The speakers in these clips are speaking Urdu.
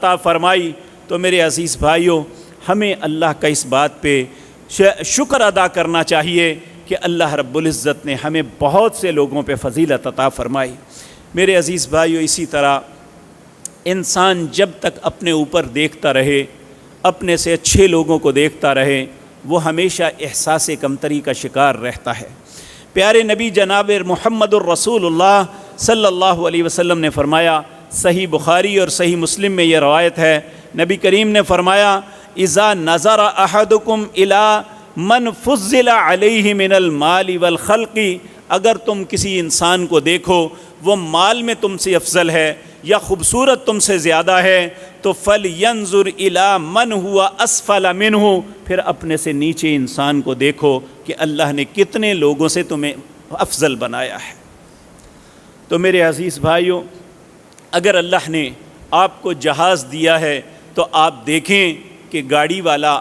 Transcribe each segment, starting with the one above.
عطا فرمائی۔ تو میرے عزیز بھائیوں، ہمیں اللہ کا اس بات پہ شکر ادا کرنا چاہیے کہ اللہ رب العزت نے ہمیں بہت سے لوگوں پہ فضیلت عطا فرمائی۔ میرے عزیز بھائیوں، اسی طرح انسان جب تک اپنے اوپر دیکھتا رہے، اپنے سے اچھے لوگوں کو دیکھتا رہے، وہ ہمیشہ احساس کمتری کا شکار رہتا ہے۔ پیارے نبی جناب محمد الرسول اللہ صلی اللہ علیہ وسلم نے فرمایا، صحیح بخاری اور صحیح مسلم میں یہ روایت ہے، نبی کریم نے فرمایا، اذا نظر احدکم الی من فضل علیہ من المال والخلق، اگر تم کسی انسان کو دیکھو وہ مال میں تم سے افضل ہے یا خوبصورت تم سے زیادہ ہے، تو فَلْيَنْظُرْ إِلَىٰ مَنْ هُوَ أَسْفَلَ مِنْهُ، پھر اپنے سے نیچے انسان کو دیکھو کہ اللہ نے کتنے لوگوں سے تمہیں افضل بنایا ہے۔ تو میرے عزیز بھائیوں، اگر اللہ نے آپ کو جہاز دیا ہے تو آپ دیکھیں کہ گاڑی والا،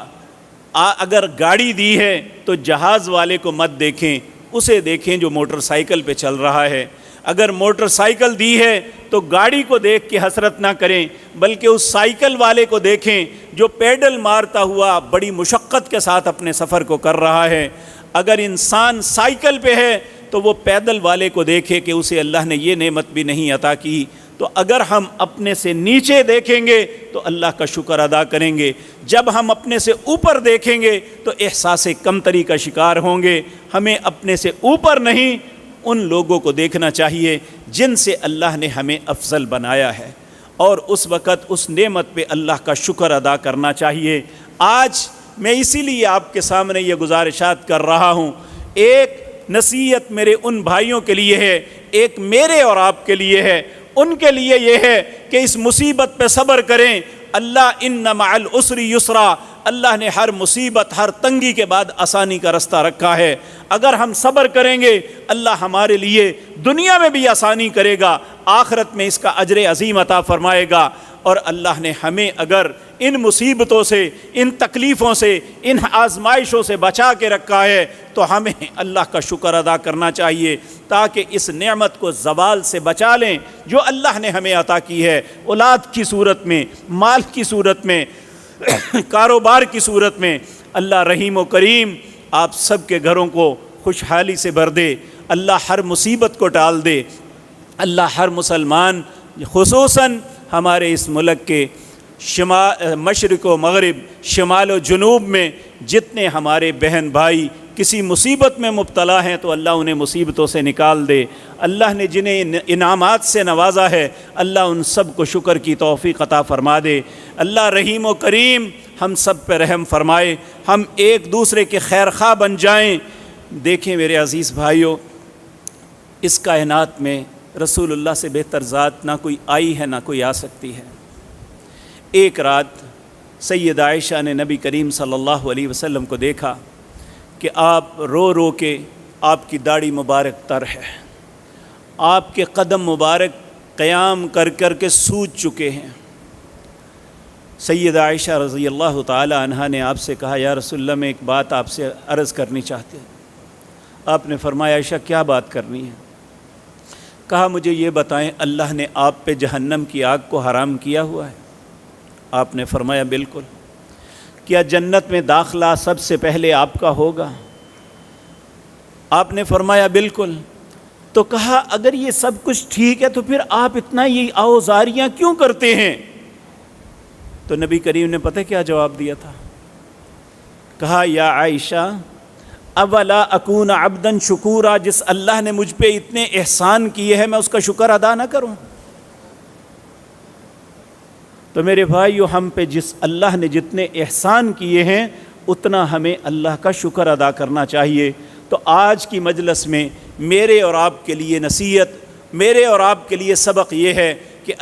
اگر گاڑی دی ہے تو جہاز والے کو مت دیکھیں، اسے دیکھیں جو موٹر سائیکل پہ چل رہا ہے۔ اگر موٹر سائیکل دی ہے تو گاڑی کو دیکھ کے حسرت نہ کریں، بلکہ اس سائیکل والے کو دیکھیں جو پیڈل مارتا ہوا بڑی مشقت کے ساتھ اپنے سفر کو کر رہا ہے۔ اگر انسان سائیکل پہ ہے تو وہ پیدل والے کو دیکھے کہ اسے اللہ نے یہ نعمت بھی نہیں عطا کی۔ تو اگر ہم اپنے سے نیچے دیکھیں گے تو اللہ کا شکر ادا کریں گے، جب ہم اپنے سے اوپر دیکھیں گے تو احساس کمتری کا شکار ہوں گے۔ ہمیں اپنے سے اوپر نہیں، ان لوگوں کو دیکھنا چاہیے جن سے اللہ نے ہمیں افضل بنایا ہے، اور اس وقت اس نعمت پہ اللہ کا شکر ادا کرنا چاہیے۔ آج میں اسی لیے آپ کے سامنے یہ گزارشات کر رہا ہوں۔ ایک نصیحت میرے ان بھائیوں کے لیے ہے، ایک میرے اور آپ کے لیے ہے۔ ان کے لیے یہ ہے کہ اس مصیبت پہ صبر کریں۔ اللہ ان مع العسر یسرا، اللہ نے ہر مصیبت، ہر تنگی کے بعد آسانی کا رستہ رکھا ہے۔ اگر ہم صبر کریں گے، اللہ ہمارے لیے دنیا میں بھی آسانی کرے گا، آخرت میں اس کا اجر عظیم عطا فرمائے گا۔ اور اللہ نے ہمیں اگر ان مصیبتوں سے، ان تکلیفوں سے، ان آزمائشوں سے بچا کے رکھا ہے تو ہمیں اللہ کا شکر ادا کرنا چاہیے، تاکہ اس نعمت کو زوال سے بچا لیں جو اللہ نے ہمیں عطا کی ہے، اولاد کی صورت میں، مال کی صورت میں، کاروبار کی صورت میں۔ اللہ رحیم و کریم آپ سب کے گھروں کو خوشحالی سے بھر دے، اللہ ہر مصیبت کو ٹال دے۔ اللہ ہر مسلمان، خصوصاً ہمارے اس ملک کے مشرق و مغرب، شمال و جنوب میں جتنے ہمارے بہن بھائی کسی مصیبت میں مبتلا ہیں، تو اللہ انہیں مصیبتوں سے نکال دے۔ اللہ نے جنہیں انعامات سے نوازا ہے، اللہ ان سب کو شکر کی توفیق عطا فرما دے۔ اللہ رحیم و کریم ہم سب پہ رحم فرمائے، ہم ایک دوسرے کے خیر خواہ بن جائیں۔ دیکھیں میرے عزیز بھائیوں، اس کائنات میں رسول اللہ سے بہتر ذات نہ کوئی آئی ہے نہ کوئی آ سکتی ہے۔ ایک رات سیدہ عائشہ نے نبی کریم صلی اللہ علیہ وسلم کو دیکھا کہ آپ رو رو کے، آپ کی داڑھی مبارک تر ہے، آپ کے قدم مبارک قیام کر کر کے سوج چکے ہیں۔ سیدہ عائشہ رضی اللہ تعالی عنہا نے آپ سے کہا، یا رسول اللہ میں ایک بات آپ سے عرض کرنی چاہتے ہیں۔ آپ نے فرمایا، عائشہ کیا بات کرنی ہے؟ کہا مجھے یہ بتائیں، اللہ نے آپ پہ جہنم کی آگ کو حرام کیا ہوا ہے؟ آپ نے فرمایا بالکل۔ کیا جنت میں داخلہ سب سے پہلے آپ کا ہوگا؟ آپ نے فرمایا بالکل۔ تو کہا اگر یہ سب کچھ ٹھیک ہے تو پھر آپ اتنا یہ آوزاریاں کیوں کرتے ہیں؟ تو نبی کریم نے پتہ کیا جواب دیا تھا؟ کہا یا عائشہ اولا اکون عبدا شکورا، جس اللہ نے مجھ پہ اتنے احسان کیے ہیں میں اس کا شکر ادا نہ کروں؟ تو میرے بھائیو، ہم پہ جس اللہ نے جتنے احسان کیے ہیں اتنا ہمیں اللہ کا شکر ادا کرنا چاہیے۔ تو آج کی مجلس میں میرے اور آپ کے لیے نصیحت، میرے اور آپ کے لیے سبق یہ ہے کہ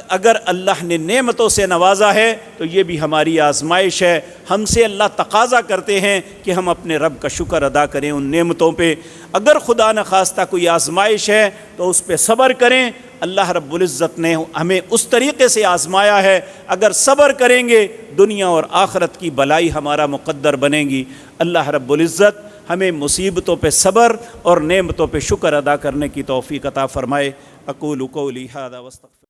اگر اللہ نے نعمتوں سے نوازا ہے تو یہ بھی ہماری آزمائش ہے۔ ہم سے اللہ تقاضا کرتے ہیں کہ ہم اپنے رب کا شکر ادا کریں ان نعمتوں پہ۔ اگر خدا نخواستہ کوئی آزمائش ہے تو اس پہ صبر کریں۔ اللہ رب العزت نے ہمیں اس طریقے سے آزمایا ہے، اگر صبر کریں گے دنیا اور آخرت کی بلائی ہمارا مقدر بنے گی۔ اللہ رب العزت ہمیں مصیبتوں پہ صبر اور نعمتوں پہ شکر ادا کرنے کی توفیق عطا فرمائے۔ اقول قولی ھذا واستغفر